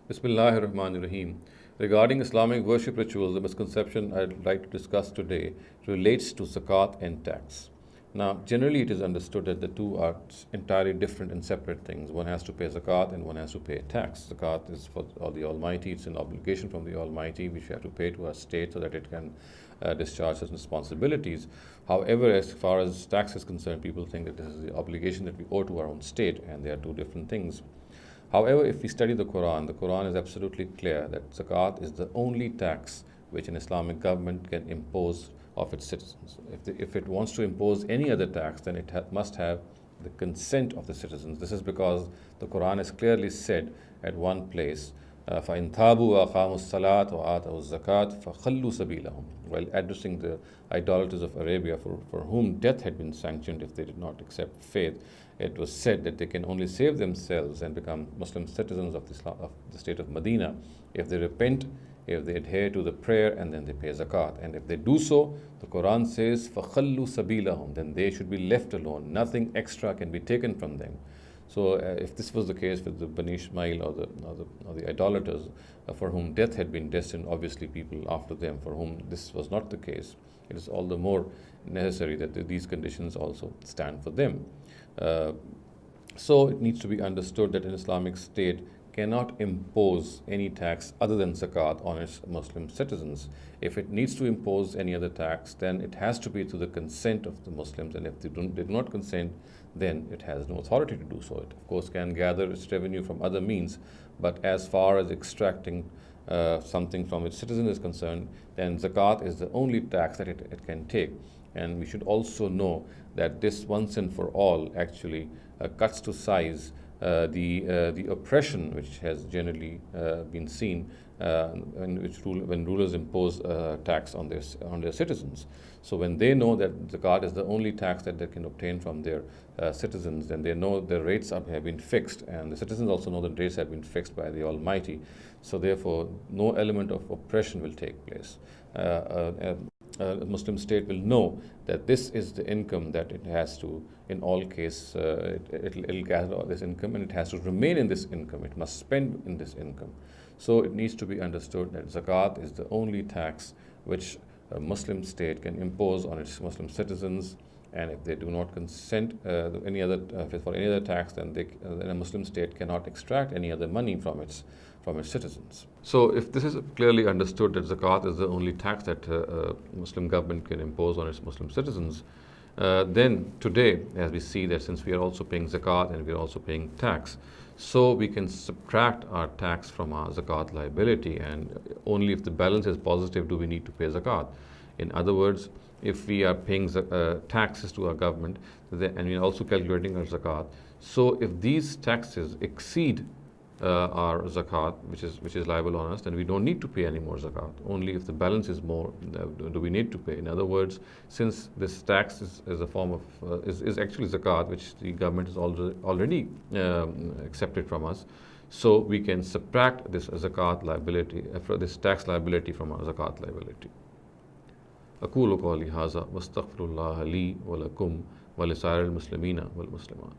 Bismillahir Rahmanir Rahim. Regarding Islamic worship rituals, the misconception I'd like to discuss today relates to zakat and tax. Now, generally, it is understood that the two are entirely different and separate things. One has to pay zakat and one has to pay tax. Zakat is for the Almighty, it's an obligation from the Almighty which we have to pay to our state so that it can discharge its responsibilities. However, as far as tax is concerned, people think that this is the obligation that we owe to our own state, and they are two different things. However, if we study the Quran is absolutely clear that zakat is the only tax which an Islamic government can impose of its citizens. If it wants to impose any other tax, then it must have the consent of the citizens. This is because the Quran has clearly said at one place, فَإِن تَابُوا وَأَقَامُوا الصَّلَاةَ وَآتَوُا الزَّكَاةَ فَخَلُّوا سَبِيلَهُم, while addressing the idolaters of Arabia for whom death had been sanctioned if they did not accept faith. It was said that they can only save themselves and become Muslim citizens of the state of Medina if they repent, if they adhere to the prayer, and then they pay zakat. And if they do so, the Quran says, فَخَلُّوا سَبِيلَهُم, then they should be left alone. Nothing extra can be taken from them. So if this was the case with the Bani Ishmael or the idolaters for whom death had been destined, obviously people after them for whom this was not the case, it is all the more necessary that these conditions also stand for them. So it needs to be understood that an Islamic state cannot impose any tax other than zakat on its Muslim citizens. If it needs to impose any other tax, then it has to be to the consent of the Muslims, and if they do not consent, then it has no authority to do so. It, of course, can gather its revenue from other means, but as far as extracting something from its citizens is concerned, then zakat is the only tax that it can take. And we should also know that this once and for all actually cuts to size the oppression which has generally been seen when rulers impose tax on their citizens. So when they know that zakat is the only tax that they can obtain from their citizens, then they know the rates have been fixed, and the citizens also know the rates have been fixed by the Almighty. So therefore, no element of oppression will take place. A Muslim state will know that this is the income that it has to, in all cases, it'll gather all this income, and it has to remain in this income. It must spend in this income. So it needs to be understood that zakat is the only tax which a Muslim state can impose on its Muslim citizens, and if they do not consent for any other tax, then a Muslim state cannot extract any other money from its citizens. So if this is clearly understood that zakat is the only tax that a Muslim government can impose on its Muslim citizens, then today, as we see that since we are also paying zakat and we are also paying tax, so we can subtract our tax from our zakat liability, and only if the balance is positive do we need to pay zakat. In other words, if we are paying taxes to our government and we are also calculating our zakat, so if these taxes exceed our zakat, which is liable on us, then we don't need to pay any more zakat. Only if the balance is more do we need to pay. In other words, since this tax is a form of is actually zakat, which the government has already accepted from us, so we can subtract this zakat liability, this tax liability from our zakat liability. أقول قولي هذا واستغفر الله لي ولكم ولسائر المسلمين والمسلمات.